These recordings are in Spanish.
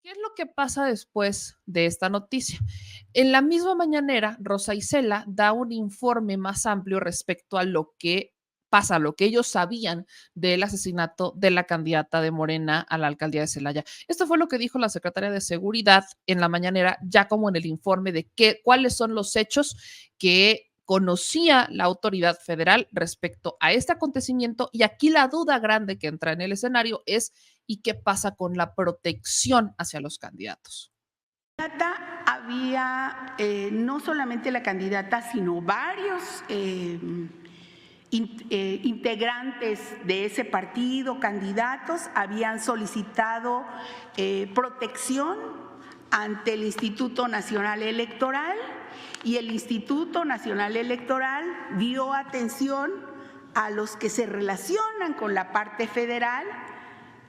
¿Qué es lo que pasa después de esta noticia? En la misma mañanera, Rosa Isela da un informe más amplio respecto a lo que pasa, lo que ellos sabían del asesinato de la candidata de Morena a la alcaldía de Celaya. Esto fue lo que dijo la secretaria de Seguridad en la mañanera, ya como en el informe de cuáles son los hechos que conocía la autoridad federal respecto a este acontecimiento. Y aquí la duda grande que entra en el escenario es ¿y qué pasa con la protección hacia los candidatos? Había no solamente la candidata, sino varios integrantes de ese partido, candidatos, habían solicitado protección ante el Instituto Nacional Electoral, y el Instituto Nacional Electoral dio atención a los que se relacionan con la parte federal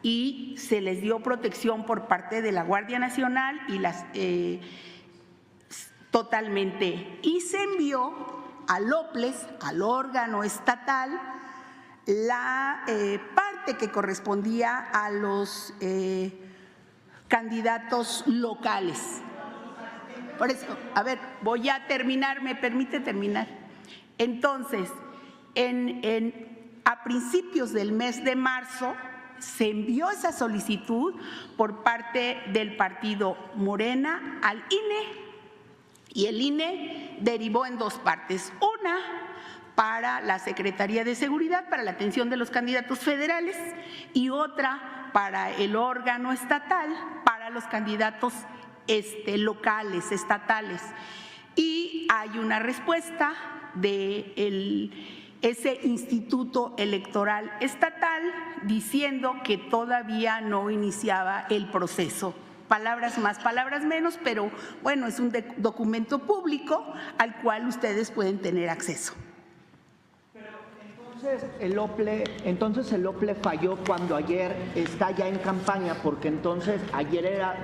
y se les dio protección por parte de la Guardia Nacional y las totalmente. Y se envió al OPLES, al órgano estatal, la parte que correspondía a los candidatos locales. Por eso, a ver, voy a terminar, ¿me permite terminar? Entonces, a principios del mes de marzo se envió esa solicitud por parte del partido Morena al INE, y el INE derivó en dos partes: una para la Secretaría de Seguridad, para la atención de los candidatos federales, y otra para el órgano estatal, para los candidatos locales, estatales. Y hay una respuesta de ese Instituto Electoral Estatal diciendo que todavía no iniciaba el proceso. Palabras más, palabras menos, pero bueno, es un documento público al cual ustedes pueden tener acceso. Entonces el OPLE falló cuando ayer está ya en campaña, porque entonces ayer era,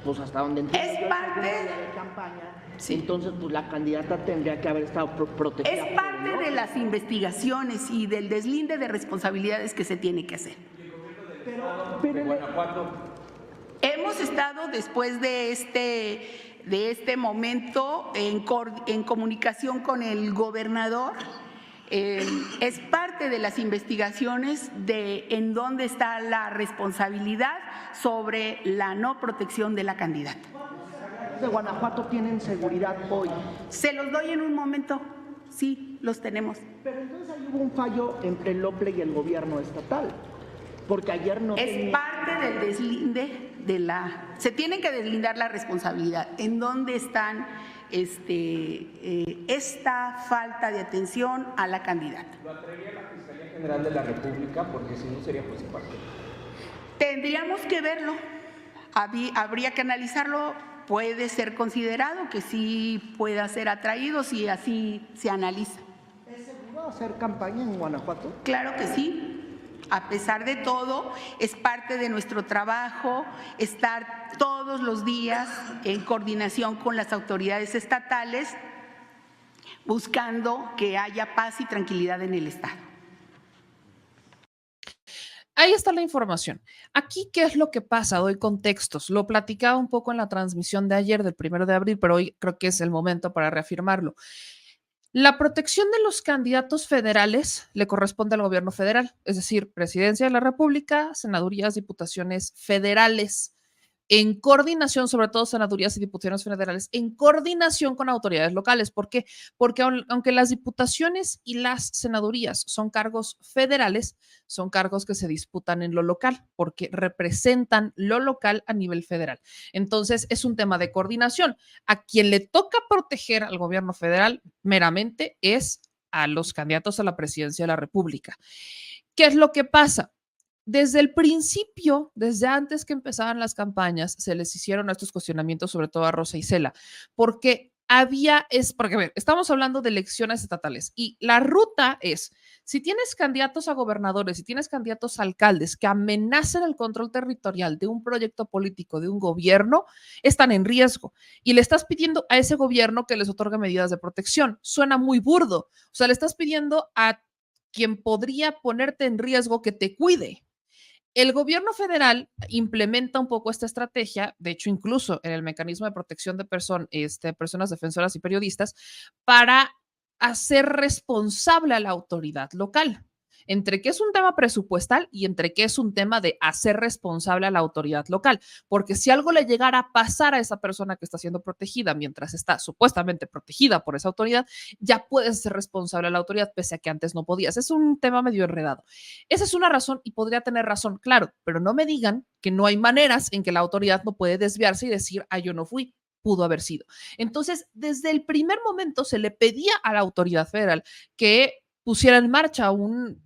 pues hasta donde entiendo, es parte de campaña. Sí. Entonces, pues la candidata tendría que haber estado protegida. Es parte de las investigaciones y del deslinde de responsabilidades que se tiene que hacer. Pero Guanajuato. Hemos estado después de este momento en comunicación con el gobernador. Es parte de las investigaciones de en dónde está la responsabilidad sobre la no protección de la candidata. ¿De Guanajuato tienen seguridad hoy? Se los doy en un momento. Sí, los tenemos. Pero entonces ahí hubo un fallo entre el OPLE y el gobierno estatal, porque ayer no es parte del deslinde se tiene que deslindar la responsabilidad. ¿En dónde están esta falta de atención a la candidata? ¿Lo atraería la Fiscalía General de la República? Porque si no sería pues parte. Tendríamos que verlo. Habría que analizarlo. Puede ser considerado que sí pueda ser atraído si así se analiza. ¿Es seguro hacer campaña en Guanajuato? Claro que sí. A pesar de todo, es parte de nuestro trabajo estar todos los días en coordinación con las autoridades estatales buscando que haya paz y tranquilidad en el Estado. Ahí está la información. Aquí, ¿qué es lo que pasa? Doy contextos. Lo platicaba un poco en la transmisión de ayer, del 1 de abril, pero hoy creo que es el momento para reafirmarlo. La protección de los candidatos federales le corresponde al gobierno federal, es decir, Presidencia de la República, senadurías, diputaciones federales, en coordinación, sobre todo senadurías y diputaciones federales, en coordinación con autoridades locales. ¿Por qué? Porque aunque las diputaciones y las senadurías son cargos federales, son cargos que se disputan en lo local, porque representan lo local a nivel federal. Entonces, es un tema de coordinación. A quien le toca proteger al gobierno federal meramente es a los candidatos a la presidencia de la República. ¿Qué es lo que pasa? Desde el principio, desde antes que empezaran las campañas, se les hicieron estos cuestionamientos, sobre todo a Rosa Isela, porque porque a ver, estamos hablando de elecciones estatales y la ruta es, si tienes candidatos a gobernadores, si tienes candidatos a alcaldes que amenacen el control territorial de un proyecto político, de un gobierno, están en riesgo y le estás pidiendo a ese gobierno que les otorgue medidas de protección. Suena muy burdo, o sea, le estás pidiendo a quien podría ponerte en riesgo que te cuide. El gobierno federal implementa un poco esta estrategia, de hecho, incluso en el mecanismo de protección de personas defensoras y periodistas, para hacer responsable a la autoridad local, entre que es un tema presupuestal y entre que es un tema de hacer responsable a la autoridad local, porque si algo le llegara a pasar a esa persona que está siendo protegida mientras está supuestamente protegida por esa autoridad, ya puedes ser responsable a la autoridad, pese a que antes no podías. Es un tema medio enredado. Esa es una razón y podría tener razón, claro, pero no me digan que no hay maneras en que la autoridad no puede desviarse y decir, ah, yo no fui, pudo haber sido. Entonces, desde el primer momento se le pedía a la autoridad federal que pusiera en marcha un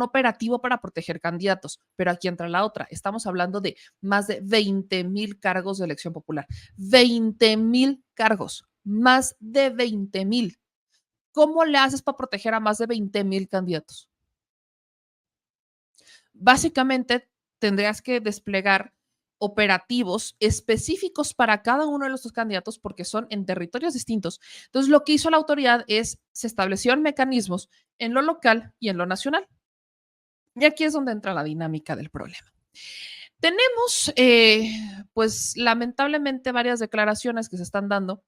operativo para proteger candidatos, pero aquí entra la otra. Estamos hablando de más de 20,000 cargos de elección popular. 20,000 cargos, más de 20,000. ¿Cómo le haces para proteger a más de 20,000 candidatos? Básicamente tendrías que desplegar operativos específicos para cada uno de los candidatos porque son en territorios distintos. Entonces, lo que hizo la autoridad es, se establecieron mecanismos en lo local y en lo nacional. Y aquí es donde entra la dinámica del problema. Tenemos, pues, lamentablemente varias declaraciones que se están dando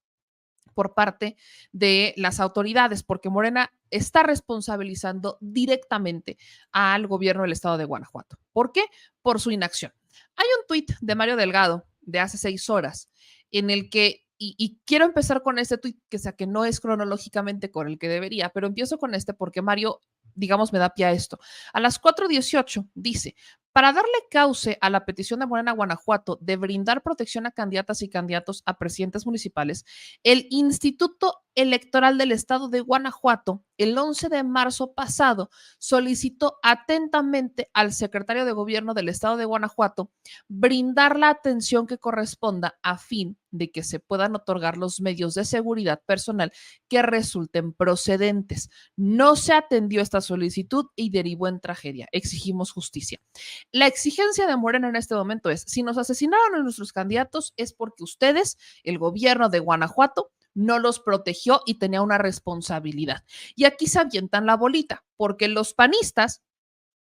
por parte de las autoridades, porque Morena está responsabilizando directamente al gobierno del estado de Guanajuato. ¿Por qué? Por su inacción. Hay un tuit de Mario Delgado de hace 6 horas en el que, y quiero empezar con este tuit, que sea que no es cronológicamente con el que debería, pero empiezo con este porque Mario, digamos, me da pie a esto. A las 4:18 dice, para darle cauce a la petición de Morena Guanajuato de brindar protección a candidatas y candidatos a presidentes municipales, el Instituto Electoral del Estado de Guanajuato, el 11 de marzo pasado, solicitó atentamente al secretario de Gobierno del Estado de Guanajuato brindar la atención que corresponda a fin de que se puedan otorgar los medios de seguridad personal que resulten procedentes. No se atendió esta solicitud y derivó en tragedia. Exigimos justicia. La exigencia de Morena en este momento es, si nos asesinaron a nuestros candidatos es porque ustedes, el gobierno de Guanajuato, no los protegió y tenía una responsabilidad. Y aquí se avientan la bolita, porque los panistas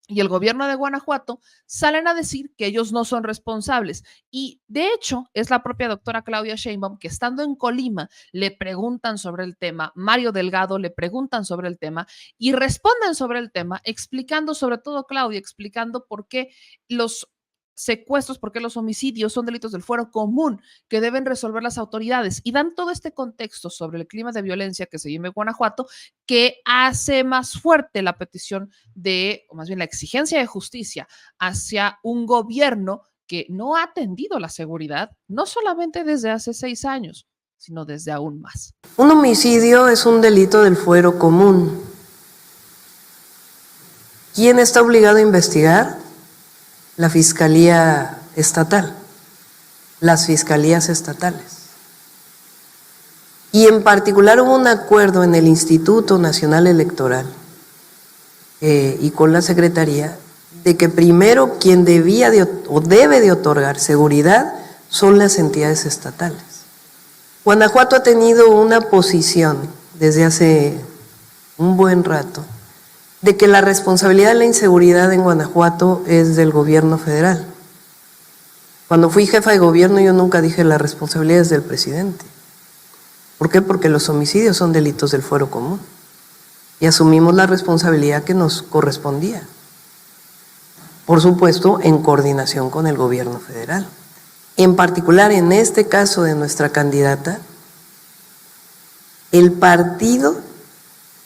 y el gobierno de Guanajuato salen a decir que ellos no son responsables. Y de hecho, es la propia doctora Claudia Sheinbaum que estando en Colima le preguntan sobre el tema, Mario Delgado le preguntan sobre el tema y responden sobre el tema, explicando, sobre todo Claudia, explicando por qué los secuestros, por qué los homicidios son delitos del fuero común que deben resolver las autoridades y dan todo este contexto sobre el clima de violencia que se vive en Guanajuato que hace más fuerte la petición de, o más bien la exigencia de justicia hacia un gobierno que no ha atendido la seguridad, no solamente desde hace 6 años, sino desde aún más. Un homicidio es un delito del fuero común. ¿Quién está obligado a investigar? La Fiscalía Estatal, las fiscalías estatales. Y en particular hubo un acuerdo en el Instituto Nacional Electoral y con la Secretaría de que primero quien debía o debe de otorgar seguridad son las entidades estatales. Guanajuato ha tenido una posición desde hace un buen rato de que la responsabilidad de la inseguridad en Guanajuato es del gobierno federal. Cuando fui jefa de gobierno yo nunca dije la responsabilidad es del presidente. ¿Por qué? Porque los homicidios son delitos del fuero común y asumimos la responsabilidad que nos correspondía. Por supuesto, en coordinación con el gobierno federal. En particular, en este caso de nuestra candidata, el partido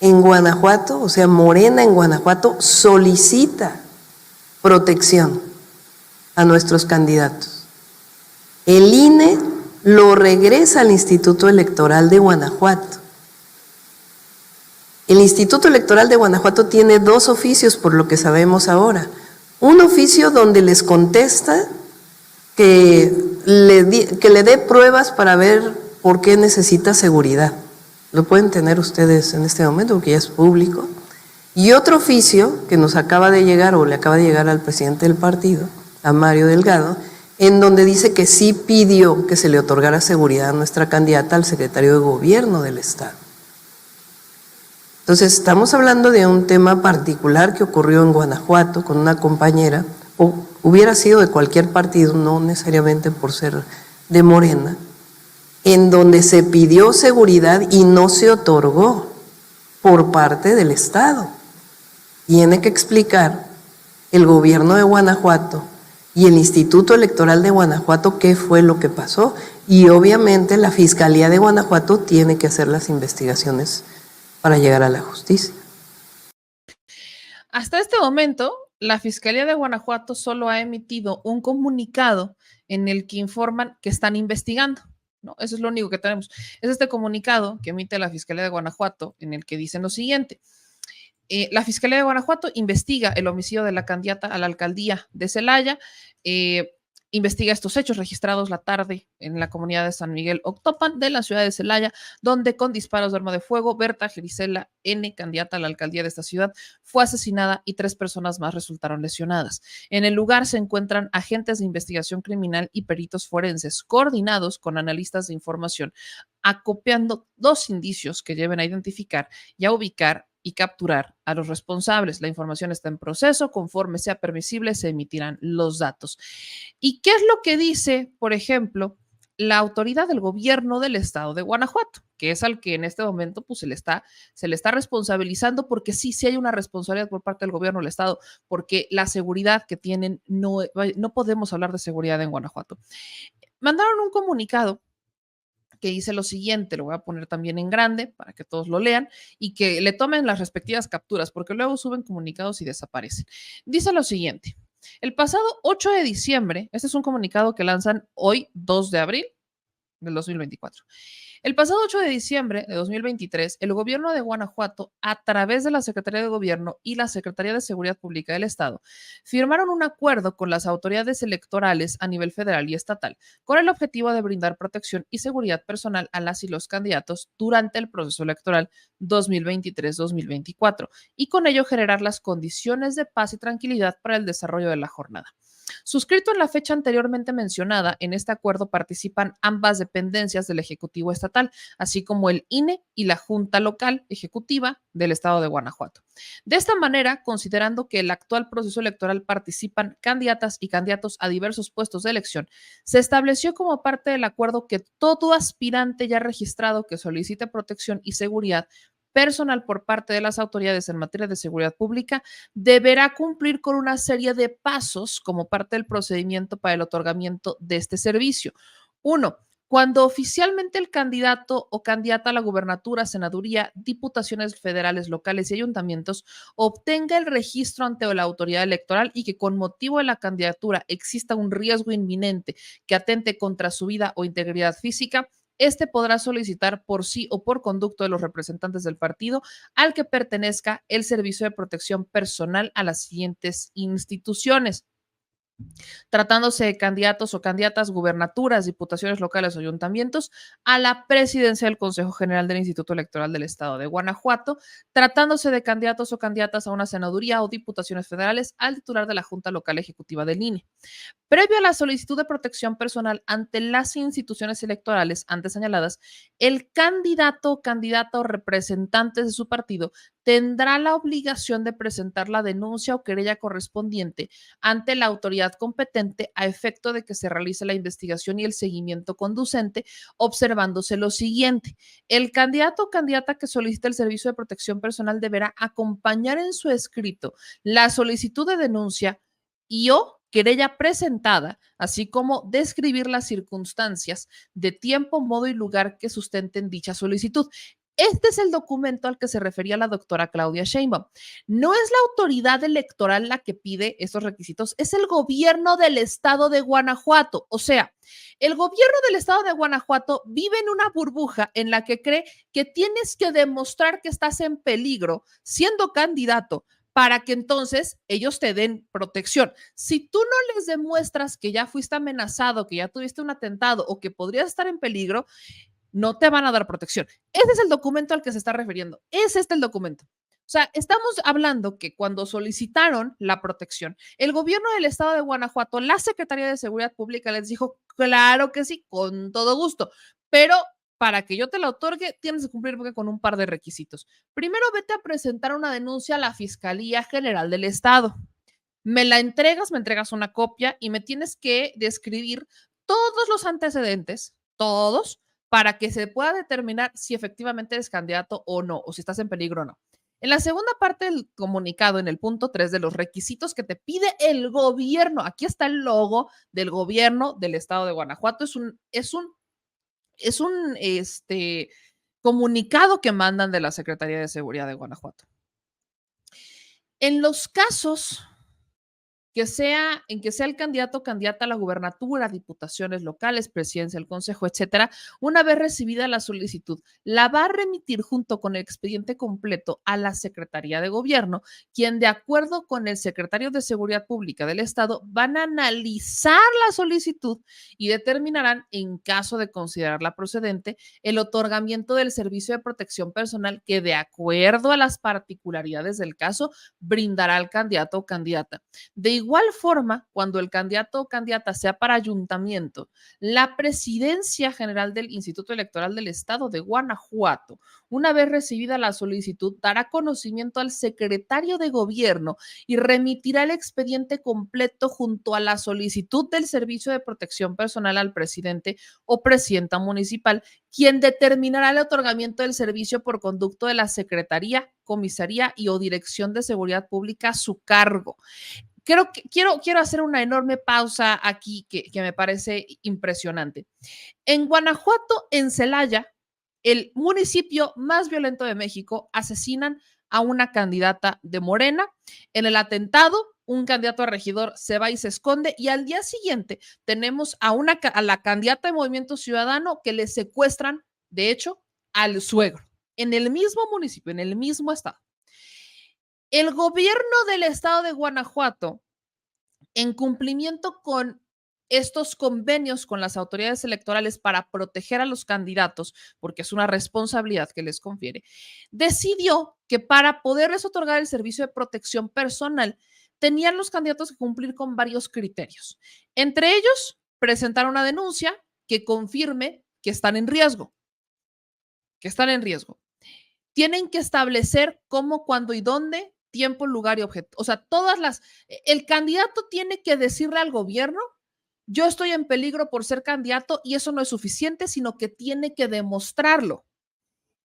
en Guanajuato, o sea, Morena en Guanajuato, solicita protección a nuestros candidatos. El INE lo regresa al Instituto Electoral de Guanajuato. El Instituto Electoral de Guanajuato tiene 2 oficios, por lo que sabemos ahora. Un oficio donde les contesta que le dé pruebas para ver por qué necesita seguridad. Lo pueden tener ustedes en este momento porque ya es público. Y otro oficio que nos acaba de llegar o le acaba de llegar al presidente del partido, a Mario Delgado, en donde dice que sí pidió que se le otorgara seguridad a nuestra candidata al secretario de Gobierno del Estado. Entonces, estamos hablando de un tema particular que ocurrió en Guanajuato con una compañera, o hubiera sido de cualquier partido, no necesariamente por ser de Morena, en donde se pidió seguridad y no se otorgó por parte del Estado. Tiene que explicar el gobierno de Guanajuato y el Instituto Electoral de Guanajuato qué fue lo que pasó. Y obviamente la Fiscalía de Guanajuato tiene que hacer las investigaciones para llegar a la justicia. Hasta este momento, la Fiscalía de Guanajuato solo ha emitido un comunicado en el que informan que están investigando, ¿no? Eso es lo único que tenemos. Es este comunicado que emite la Fiscalía de Guanajuato en el que dicen lo siguiente. La Fiscalía de Guanajuato investiga el homicidio de la candidata a la alcaldía de Celaya. Investiga estos hechos registrados la tarde en la comunidad de San Miguel Octopan de la ciudad de Celaya, donde con disparos de arma de fuego, Berta Gerisela N., candidata a la alcaldía de esta ciudad, fue asesinada y 3 personas más resultaron lesionadas. En el lugar se encuentran agentes de investigación criminal y peritos forenses coordinados con analistas de información, acopiando 2 indicios que lleven a identificar y a ubicar y capturar a los responsables. La información está en proceso, conforme sea permisible se emitirán los datos. ¿Y qué es lo que dice, por ejemplo, la autoridad del gobierno del estado de Guanajuato, que es al que en este momento pues, se le está responsabilizando? Porque sí hay una responsabilidad por parte del gobierno del estado, porque la seguridad que tienen, no podemos hablar de seguridad en Guanajuato. Mandaron un comunicado que dice lo siguiente, lo voy a poner también en grande para que todos lo lean y que le tomen las respectivas capturas, porque luego suben comunicados y desaparecen. Dice lo siguiente: el pasado 8 de diciembre, este es un comunicado que lanzan hoy, 2 de abril del 2024. El pasado 8 de diciembre de 2023, el gobierno de Guanajuato, a través de la Secretaría de Gobierno y la Secretaría de Seguridad Pública del Estado, firmaron un acuerdo con las autoridades electorales a nivel federal y estatal, con el objetivo de brindar protección y seguridad personal a las y los candidatos durante el proceso electoral 2023-2024 y con ello generar las condiciones de paz y tranquilidad para el desarrollo de la jornada. Suscrito en la fecha anteriormente mencionada, en este acuerdo participan ambas dependencias del Ejecutivo Estatal, así como el INE y la Junta Local Ejecutiva del Estado de Guanajuato. De esta manera, considerando que el actual proceso electoral participan candidatas y candidatos a diversos puestos de elección, se estableció como parte del acuerdo que todo aspirante ya registrado que solicite protección y seguridad personal por parte de las autoridades en materia de seguridad pública deberá cumplir con una serie de pasos como parte del procedimiento para el otorgamiento de este servicio. 1. Cuando oficialmente el candidato o candidata a la gubernatura, senaduría, diputaciones federales, locales y ayuntamientos obtenga el registro ante la autoridad electoral y que con motivo de la candidatura exista un riesgo inminente que atente contra su vida o integridad física, este podrá solicitar por sí o por conducto de los representantes del partido al que pertenezca el servicio de protección personal a las siguientes instituciones: tratándose de candidatos o candidatas, gubernaturas, diputaciones locales o ayuntamientos, a la presidencia del Consejo General del Instituto Electoral del Estado de Guanajuato, tratándose de candidatos o candidatas a una senaduría o diputaciones federales, al titular de la Junta Local Ejecutiva del INE. Previo a la solicitud de protección personal ante las instituciones electorales antes señaladas, el candidato o candidata o representantes de su partido tendrá la obligación de presentar la denuncia o querella correspondiente ante la autoridad competente a efecto de que se realice la investigación y el seguimiento conducente, observándose lo siguiente: el candidato o candidata que solicite el servicio de protección personal deberá acompañar en su escrito la solicitud de denuncia y o querella presentada, así como describir las circunstancias de tiempo, modo y lugar que sustenten dicha solicitud. Este es el documento al que se refería la doctora Claudia Sheinbaum. No es la autoridad electoral la que pide estos requisitos, es el gobierno del estado de Guanajuato. O sea, el gobierno del estado de Guanajuato vive en una burbuja en la que cree que tienes que demostrar que estás en peligro siendo candidato para que entonces ellos te den protección. Si tú no les demuestras que ya fuiste amenazado, que ya tuviste un atentado o que podrías estar en peligro, no te van a dar protección. Ese es el documento al que se está refiriendo. Es el documento. O sea, estamos hablando que cuando solicitaron la protección, el gobierno del estado de Guanajuato, la Secretaría de Seguridad Pública les dijo, claro que sí, con todo gusto, pero para que yo te la otorgue, tienes que cumplir con un par de requisitos. Primero, vete a presentar una denuncia a la Fiscalía General del Estado. me entregas una copia y me tienes que describir todos los antecedentes, todos, para que se pueda determinar si efectivamente eres candidato o no, o si estás en peligro o no. En la segunda parte del comunicado, en el punto 3 de los requisitos que te pide el gobierno, aquí está el logo del gobierno del estado de Guanajuato, es un comunicado que mandan de la Secretaría de Seguridad de Guanajuato. En los casos en que sea el candidato o candidata a la gubernatura, diputaciones locales, presidencia del consejo, etcétera, una vez recibida la solicitud, la va a remitir junto con el expediente completo a la Secretaría de Gobierno, quien de acuerdo con el secretario de Seguridad Pública del Estado van a analizar la solicitud y determinarán, en caso de considerarla procedente, el otorgamiento del servicio de protección personal que de acuerdo a las particularidades del caso brindará al candidato o candidata. De igual forma, cuando el candidato o candidata sea para ayuntamiento, la Presidencia General del Instituto Electoral del Estado de Guanajuato, una vez recibida la solicitud, dará conocimiento al secretario de Gobierno y remitirá el expediente completo junto a la solicitud del servicio de protección personal al presidente o presidenta municipal, quien determinará el otorgamiento del servicio por conducto de la Secretaría, Comisaría y o Dirección de Seguridad Pública a su cargo. Quiero hacer una enorme pausa aquí que me parece impresionante. En Guanajuato, en Celaya, el municipio más violento de México, asesinan a una candidata de Morena. En el atentado, un candidato a regidor se va y se esconde y al día siguiente tenemos a la candidata de Movimiento Ciudadano que le secuestran, de hecho, al suegro, en el mismo municipio, en el mismo estado. El gobierno del estado de Guanajuato, en cumplimiento con estos convenios con las autoridades electorales para proteger a los candidatos, porque es una responsabilidad que les confiere, decidió que para poderles otorgar el servicio de protección personal, tenían los candidatos que cumplir con varios criterios. Entre ellos, presentar una denuncia que confirme que están en riesgo, Tienen que establecer cómo, cuándo y dónde, tiempo, lugar y objeto. O sea, el candidato tiene que decirle al gobierno, yo estoy en peligro por ser candidato y eso no es suficiente, sino que tiene que demostrarlo.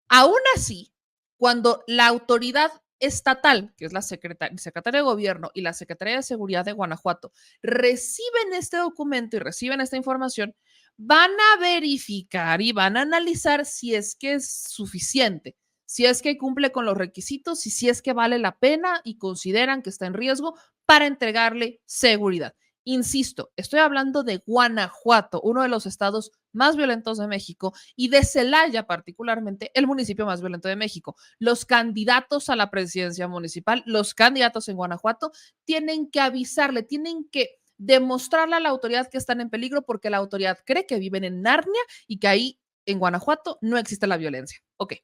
Aún así, cuando la autoridad estatal, que es la Secretaría de Gobierno y la Secretaría de Seguridad de Guanajuato, reciben este documento y reciben esta información, van a verificar y van a analizar si es que es suficiente, si es que cumple con los requisitos y si es que vale la pena y consideran que está en riesgo para entregarle seguridad. Insisto, estoy hablando de Guanajuato, uno de los estados más violentos de México, y de Celaya particularmente, el municipio más violento de México. Los candidatos a la presidencia municipal, los candidatos en Guanajuato, tienen que avisarle, tienen que demostrarle a la autoridad que están en peligro porque la autoridad cree que viven en Narnia y que ahí en Guanajuato no existe la violencia. Ok.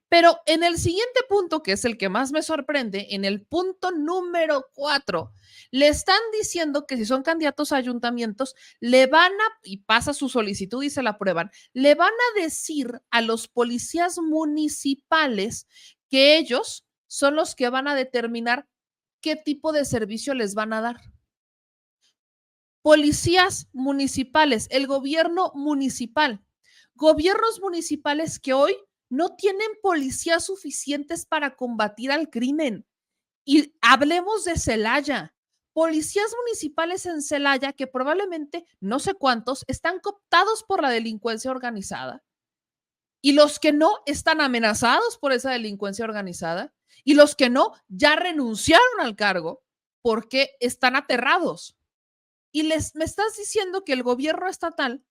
Pero en el siguiente punto, que es el que más me sorprende, en el punto número 4, le están diciendo que si son candidatos a ayuntamientos, y pasa su solicitud y se la aprueban, le van a decir a los policías municipales que ellos son los que van a determinar qué tipo de servicio les van a dar. Policías municipales, el gobierno municipal, gobiernos municipales que hoy no tienen policías suficientes para combatir al crimen. Y hablemos de Celaya. Policías municipales en Celaya que probablemente, no sé cuántos, están cooptados por la delincuencia organizada. Y los que no están amenazados por esa delincuencia organizada. Y los que no ya renunciaron al cargo porque están aterrados. Y me estás diciendo que el gobierno estatal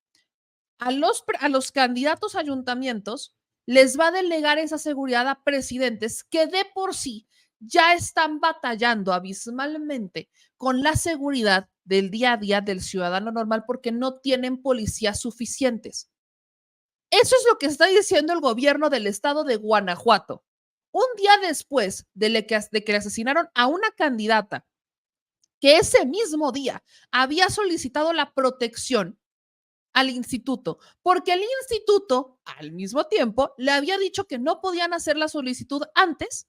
a los candidatos a ayuntamientos les va a delegar esa seguridad a presidentes que de por sí ya están batallando abismalmente con la seguridad del día a día del ciudadano normal porque no tienen policías suficientes. Eso es lo que está diciendo el gobierno del estado de Guanajuato. Un día después de que le asesinaron a una candidata que ese mismo día había solicitado la protección al instituto, porque el instituto al mismo tiempo le había dicho que no podían hacer la solicitud antes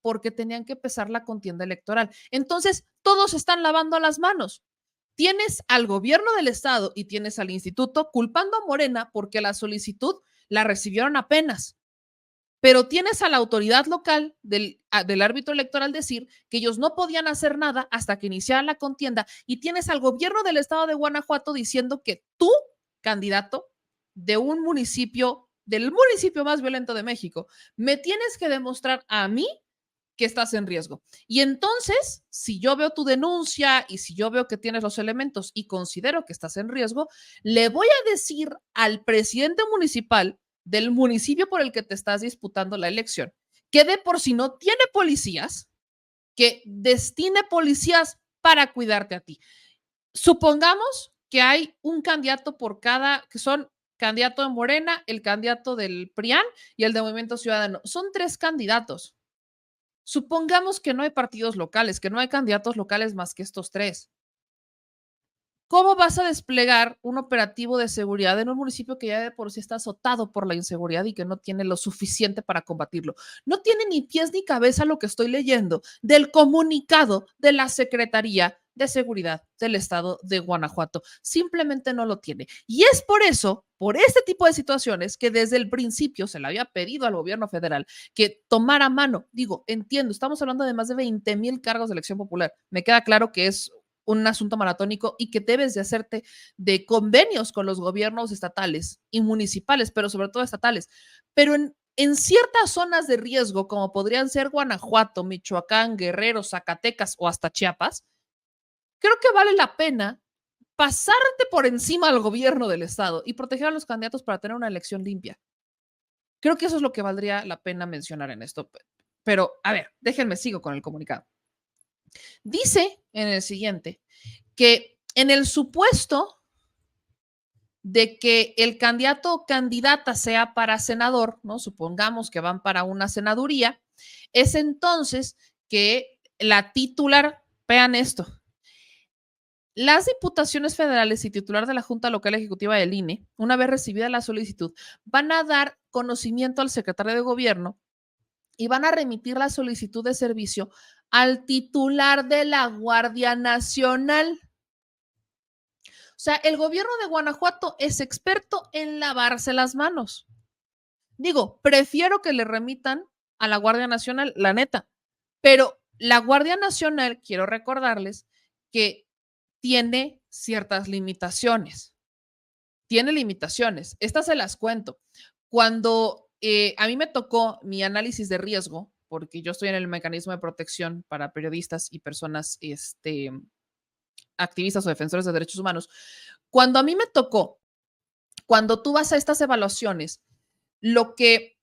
porque tenían que pesar la contienda electoral. Entonces, todos están lavando las manos. Tienes al gobierno del estado y tienes al instituto culpando a Morena porque la solicitud la recibieron apenas. Pero tienes a la autoridad local del árbitro electoral decir que ellos no podían hacer nada hasta que iniciara la contienda, y tienes al gobierno del estado de Guanajuato diciendo que tú, candidato de un municipio, del municipio más violento de México, me tienes que demostrar a mí que estás en riesgo. Y entonces, si yo veo tu denuncia y si yo veo que tienes los elementos y considero que estás en riesgo, le voy a decir al presidente municipal del municipio por el que te estás disputando la elección, que de por sí no tiene policías, que destine policías para cuidarte a ti. Supongamos que hay un candidato por cada, que son candidato de Morena, el candidato del PRIAN y el de Movimiento Ciudadano. Son 3 candidatos. Supongamos que no hay partidos locales, que no hay candidatos locales más que estos 3. ¿Cómo vas a desplegar un operativo de seguridad en un municipio que ya de por sí está azotado por la inseguridad y que no tiene lo suficiente para combatirlo? No tiene ni pies ni cabeza lo que estoy leyendo del comunicado de la Secretaría de Seguridad del Estado de Guanajuato. Simplemente no lo tiene. Y es por eso, por este tipo de situaciones, que desde el principio se le había pedido al gobierno federal que tomara mano. Digo, entiendo, estamos hablando de más de 20,000 cargos de elección popular. Me queda claro que es un asunto maratónico y que debes de hacerte de convenios con los gobiernos estatales y municipales, pero sobre todo estatales. Pero en ciertas zonas de riesgo, como podrían ser Guanajuato, Michoacán, Guerrero, Zacatecas o hasta Chiapas, creo que vale la pena pasarte por encima al gobierno del estado y proteger a los candidatos para tener una elección limpia. Creo que eso es lo que valdría la pena mencionar en esto. Pero, a ver, déjenme, sigo con el comunicado. Dice en el siguiente que en el supuesto de que el candidato o candidata sea para senador, ¿no? Supongamos que van para una senaduría, es entonces que la titular, vean esto, las diputaciones federales y titular de la Junta Local Ejecutiva del INE, una vez recibida la solicitud, van a dar conocimiento al secretario de Gobierno y van a remitir la solicitud de servicio al titular de la Guardia Nacional. O sea, el gobierno de Guanajuato es experto en lavarse las manos. Digo, prefiero que le remitan a la Guardia Nacional, la neta, pero la Guardia Nacional, quiero recordarles que tiene ciertas limitaciones. Tiene limitaciones. Estas se las cuento. Cuando a mí me tocó mi análisis de riesgo, porque yo estoy en el mecanismo de protección para periodistas y personas activistas o defensores de derechos humanos, cuando a mí me tocó, cuando tú vas a estas evaluaciones, lo que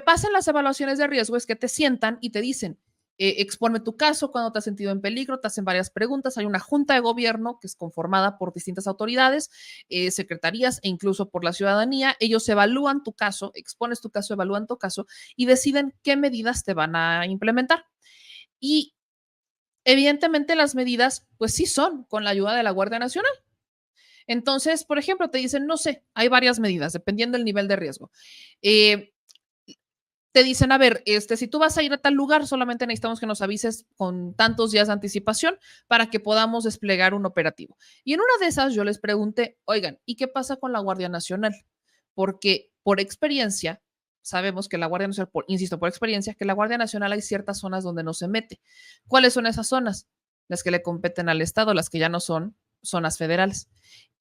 pasa en las evaluaciones de riesgo es que te sientan y te dicen, exponme tu caso, cuando te has sentido en peligro, te hacen varias preguntas, hay una junta de gobierno que es conformada por distintas autoridades, secretarías e incluso por la ciudadanía, ellos evalúan tu caso, expones tu caso, evalúan tu caso y deciden qué medidas te van a implementar. Y evidentemente las medidas, pues sí son con la ayuda de la Guardia Nacional. Entonces, por ejemplo, te dicen, no sé, hay varias medidas dependiendo del nivel de riesgo. Te dicen, a ver, si tú vas a ir a tal lugar, solamente necesitamos que nos avises con tantos días de anticipación para que podamos desplegar un operativo. Y en una de esas yo les pregunté, oigan, ¿y qué pasa con la Guardia Nacional? Porque por experiencia, sabemos que la Guardia Nacional, insisto, por experiencia, que la Guardia Nacional hay ciertas zonas donde no se mete. ¿Cuáles son esas zonas? Las que le competen al Estado, las que ya no son zonas federales.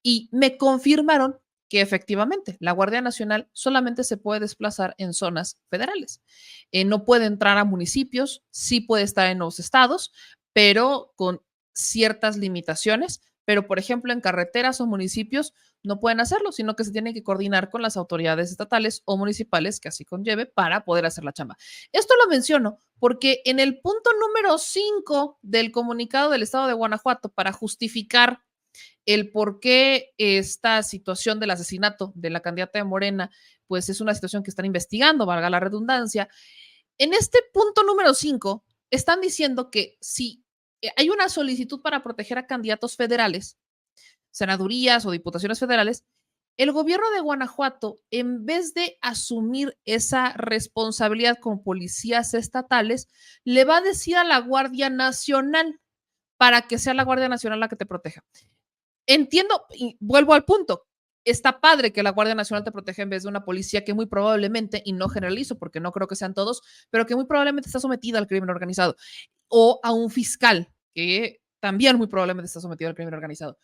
Y me confirmaron que efectivamente la Guardia Nacional solamente se puede desplazar en zonas federales. No puede entrar a municipios, sí puede estar en los estados, pero con ciertas limitaciones. Pero, por ejemplo, en carreteras o municipios no pueden hacerlo, sino que se tienen que coordinar con las autoridades estatales o municipales que así conlleve para poder hacer la chamba. Esto lo menciono porque en el punto número 5 del comunicado del Estado de Guanajuato para justificar el por qué esta situación del asesinato de la candidata de Morena, pues es una situación que están investigando, valga la redundancia. En este punto número 5, están diciendo que si hay una solicitud para proteger a candidatos federales, senadurías o diputaciones federales, El gobierno de Guanajuato, en vez de asumir esa responsabilidad con policías estatales, le va a decir a la Guardia Nacional para que sea la Guardia Nacional la que te proteja. Entiendo, y vuelvo al punto, está padre que la Guardia Nacional te proteja en vez de una policía que muy probablemente, y no generalizo porque no creo que sean todos, pero que muy probablemente está sometida al crimen organizado, o a un fiscal que también muy probablemente está sometido al crimen organizado.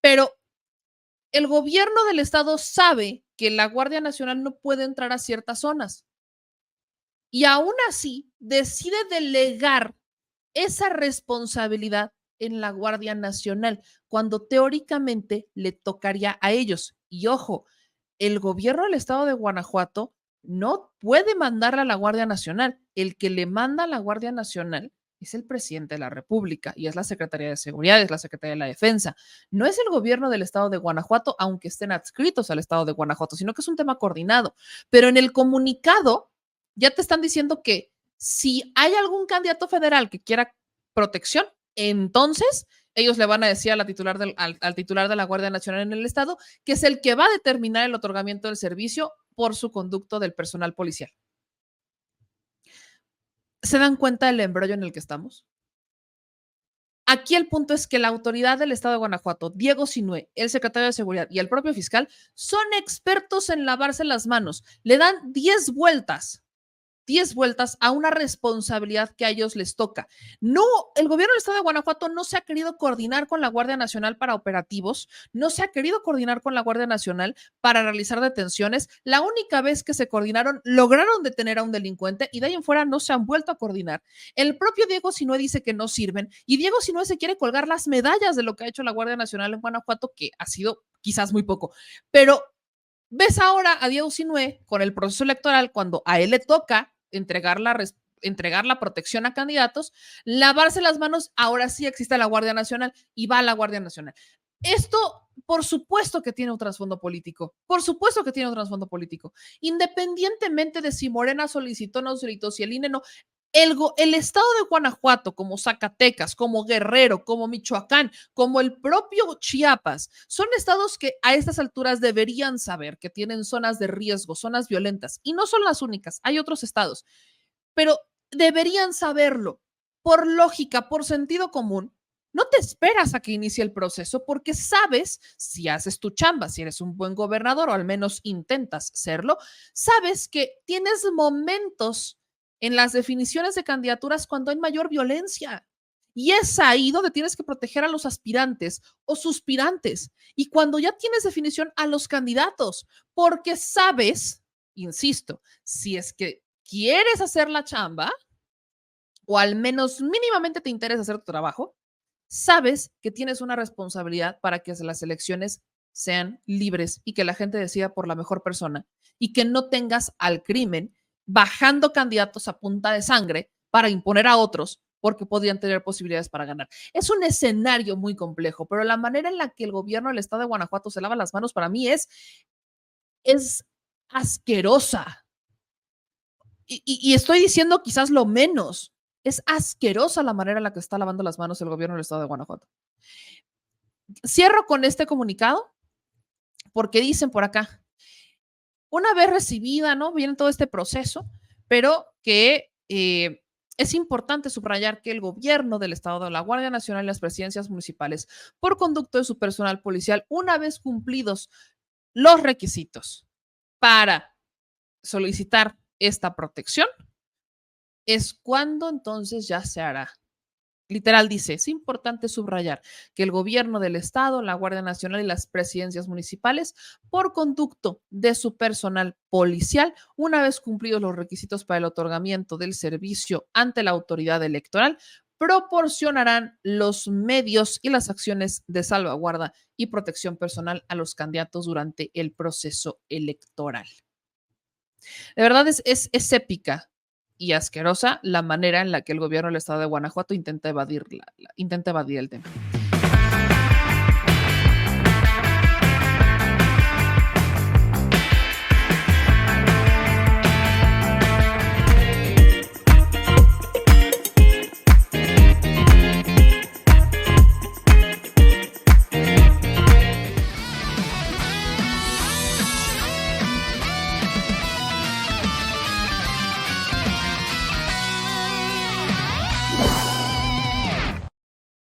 Pero el gobierno del estado sabe que la Guardia Nacional no puede entrar a ciertas zonas y aún así decide delegar esa responsabilidad en la Guardia Nacional, cuando teóricamente le tocaría a ellos. Y ojo, el gobierno del estado de Guanajuato no puede mandarle a la Guardia Nacional. El que le manda a la Guardia Nacional es el presidente de la República y es la Secretaría de Seguridad, es la Secretaría de la Defensa. No es el gobierno del estado de Guanajuato, aunque estén adscritos al estado de Guanajuato, sino que es un tema coordinado. Pero en el comunicado ya te están diciendo que si hay algún candidato federal que quiera protección, entonces ellos le van a decir a la titular al titular de la Guardia Nacional en el estado que es el que va a determinar el otorgamiento del servicio por su conducto del personal policial. ¿Se dan cuenta del embrollo en el que estamos? Aquí el punto es que la autoridad del estado de Guanajuato, Diego Sinué, el secretario de Seguridad y el propio fiscal son expertos en lavarse las manos. Le dan 10 vueltas a una responsabilidad que a ellos les toca. No, el gobierno del estado de Guanajuato no se ha querido coordinar con la Guardia Nacional para operativos, no se ha querido coordinar con la Guardia Nacional para realizar detenciones. La única vez que se coordinaron, lograron detener a un delincuente y de ahí en fuera no se han vuelto a coordinar. El propio Diego Sinué dice que no sirven y Diego Sinué se quiere colgar las medallas de lo que ha hecho la Guardia Nacional en Guanajuato, que ha sido quizás muy poco, pero ves ahora a Diego Sinué con el proceso electoral cuando a él le toca entregar la protección a candidatos, lavarse las manos, ahora sí existe la Guardia Nacional y va a la Guardia Nacional. Esto, por supuesto que tiene un trasfondo político, independientemente de si Morena solicitó o no solicitó, si el INE no, el estado de Guanajuato, como Zacatecas, como Guerrero, como Michoacán, como el propio Chiapas, son estados que a estas alturas deberían saber que tienen zonas de riesgo, zonas violentas, y no son las únicas, hay otros estados, pero deberían saberlo. Por lógica, por sentido común, no te esperas a que inicie el proceso porque sabes, si haces tu chamba, si eres un buen gobernador o al menos intentas serlo, sabes que tienes momentos en las definiciones de candidaturas cuando hay mayor violencia. Y es ahí donde tienes que proteger a los aspirantes o suspirantes. Y cuando ya tienes definición a los candidatos, porque sabes, insisto, si es que quieres hacer la chamba, o al menos mínimamente te interesa hacer tu trabajo, sabes que tienes una responsabilidad para que las elecciones sean libres y que la gente decida por la mejor persona y que no tengas al crimen bajando candidatos a punta de sangre para imponer a otros porque podrían tener posibilidades para ganar. Es un escenario muy complejo, pero la manera en la que el gobierno del estado de Guanajuato se lava las manos para mí es asquerosa. Y estoy diciendo quizás lo menos. Es asquerosa la manera en la que está lavando las manos el gobierno del estado de Guanajuato. Cierro con este comunicado porque dicen por acá, una vez recibida, ¿no? Viene todo este proceso, pero que es importante subrayar que el gobierno del estado, la Guardia Nacional y las presidencias municipales, por conducto de su personal policial, una vez cumplidos los requisitos para solicitar esta protección, es cuando entonces ya se hará. Literal dice, es importante subrayar que el gobierno del estado, la Guardia Nacional y las presidencias municipales, por conducto de su personal policial, una vez cumplidos los requisitos para el otorgamiento del servicio ante la autoridad electoral, proporcionarán los medios y las acciones de salvaguarda y protección personal a los candidatos durante el proceso electoral. De verdad es épica y asquerosa la manera en la que el gobierno del estado de Guanajuato intenta evadir el tema.